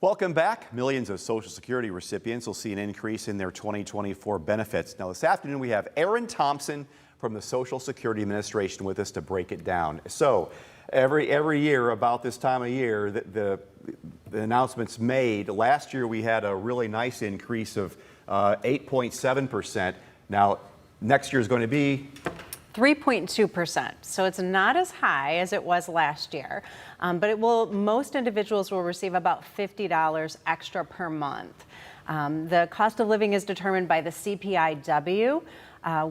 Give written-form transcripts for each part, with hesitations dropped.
Welcome back. Millions of Social Security recipients will see an increase in their 2024 benefits. Now this afternoon we have Erin Thompson from the Social Security Administration with us to break it down. So every year about this time of year the announcements made. Last year we had a really nice increase of 8.7%. Now next year is going to be 3.2%. So it's not as high as it was last year, but most individuals will receive about $50 extra per month. The cost of living is determined by the CPIW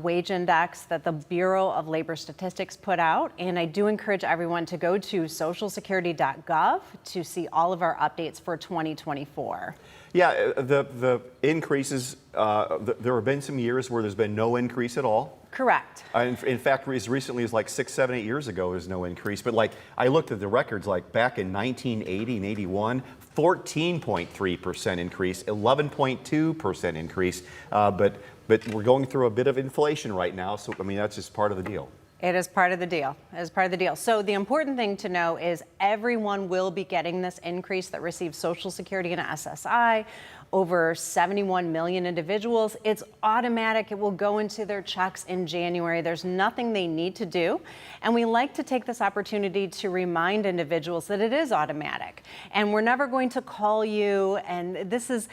wage index that the Bureau of Labor Statistics put out. And I do encourage everyone to go to socialsecurity.gov to see all of our updates for 2024. Yeah, the increases, there have been some years where there's been no increase at all. Correct. In fact, as recently as like 6, 7, 8 years ago, there's no increase. But like I looked at the records, like back in 1980 and 81, 14.3% increase, 11.2% increase. But we're going through a bit of inflation right now. So, I mean, that's just part of the deal. It is part of the deal. It is part of the deal. So the important thing to know is everyone will be getting this increase that receives Social Security and SSI. Over 71 million individuals. It's automatic. It will go into their checks in January. There's nothing they need to do. And we like to take this opportunity to remind individuals that it is automatic. And we're never going to call you and this is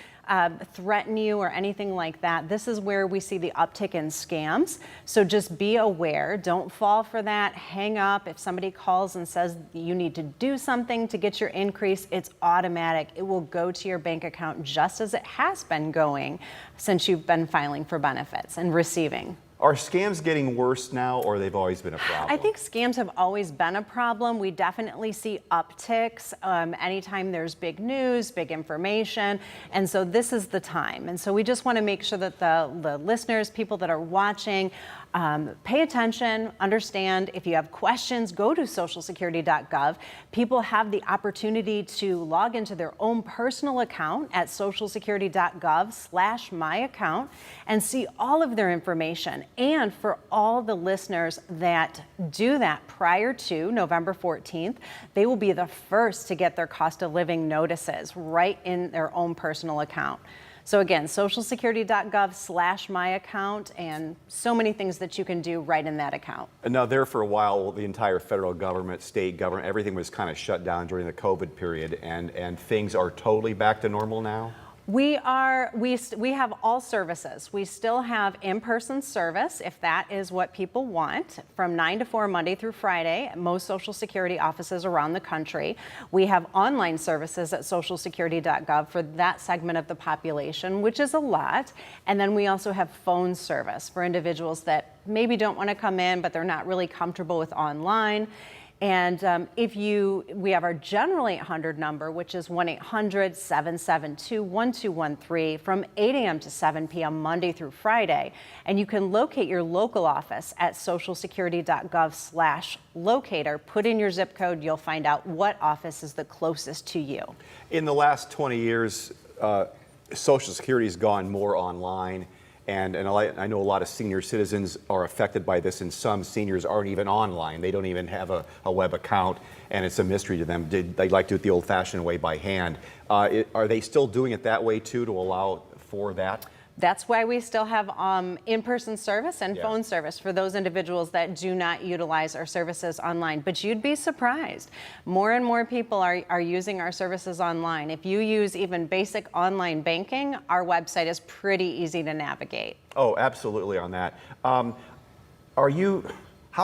threaten you or anything like that. This is where we see the uptick in scams. So just be aware. Don't fall for that. Hang up. If somebody calls and says you need to do something to get your increase, it's automatic. It will go to your bank account just as it has been going since you've been filing for benefits and receiving. Are scams getting worse now, or they've always been a problem? I think scams have always been a problem. We definitely see upticks anytime there's big news, big information, and so this is the time. And so we just want to make sure that the listeners, people that are watching, pay attention, understand. If you have questions, go to socialsecurity.gov. People have the opportunity to log into their own personal account at socialsecurity.gov/myaccount and see all of their information. And for all the listeners that do that prior to November 14th, they will be the first to get their cost of living notices right in their own personal account. So again, socialsecurity.gov/myaccount, and so many things that you can do right in that account. And now there for a while, the entire federal government, state government, everything was kind of shut down during the COVID period, and things are totally back to normal now? We have all services. We still have in-person service if that is what people want, from 9 to 4 Monday through Friday at most Social Security offices around the country. We have online services at socialsecurity.gov for that segment of the population, which is a lot. And then we also have phone service for individuals that maybe don't want to come in, but they're not really comfortable with online. And we have our General 800 number, which is 1-800-772-1213 from 8 a.m. to 7 p.m. Monday through Friday. And you can locate your local office at socialsecurity.gov/locator. Put in your zip code. You'll find out what office is the closest to you. In the last 20 years, Social Security has gone more online. And I know a lot of senior citizens are affected by this, and some seniors aren't even online. They don't even have a web account, and it's a mystery to them. They like to do it the old-fashioned way by hand. Are they still doing it that way, too, to allow for that? That's why we still have in-person service and phone service for those individuals that do not utilize our services online. But you'd be surprised. More and more people are using our services online. If you use even basic online banking, our website is pretty easy to navigate. Oh, absolutely on that. How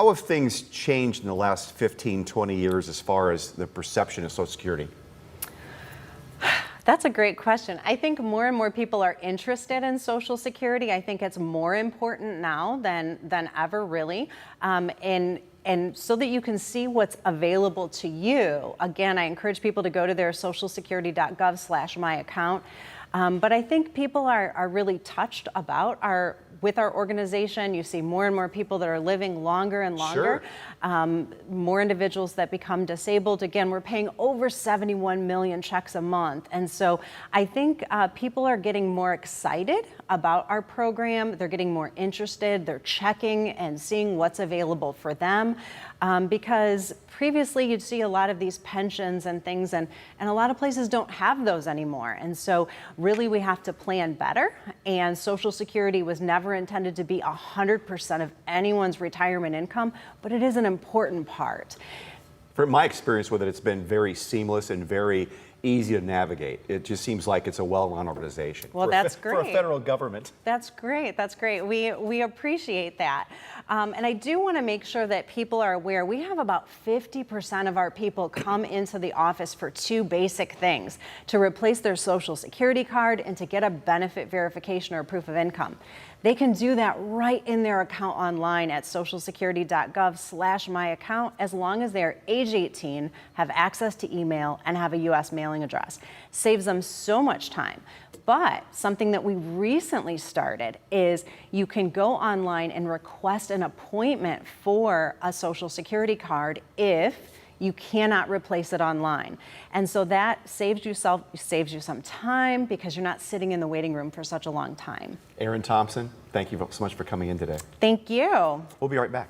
have things changed in the last 15, 20 years as far as the perception of Social Security? That's a great question. I think more and more people are interested in Social Security. I think it's more important now than ever, really. And so that you can see what's available to you. Again, I encourage people to go to their socialsecurity.gov/myaccount. But I think people are really touched about with our organization. You see more and more people that are living longer and longer. Sure. More individuals that become disabled. Again, we're paying over 71 million checks a month. And so I think people are getting more excited about our program. They're getting more interested. They're checking and seeing what's available for them. Because previously you'd see a lot of these pensions and things, and a lot of places don't have those anymore. And so really we have to plan better. And Social Security was never intended to be 100% of anyone's retirement income, but it is an important part. From my experience with it, it's been very seamless and very easy to navigate. It just seems like it's a well-run organization. Well, that's great. For a federal government. That's great. That's great. We appreciate that. And I do want to make sure that people are aware. We have about 50% of our people come into the office for two basic things: to replace their Social Security card and to get a benefit verification or a proof of income. They can do that right in their account online at socialsecurity.gov/myaccount as long as they are age 18, have access to email, and have a U.S. mailing address. Saves them so much time. But something that we recently started is you can go online and request an appointment for a Social Security card if you cannot replace it online. And so that saves you some time because you're not sitting in the waiting room for such a long time. Erin Thompson, thank you so much for coming in today. Thank you. We'll be right back.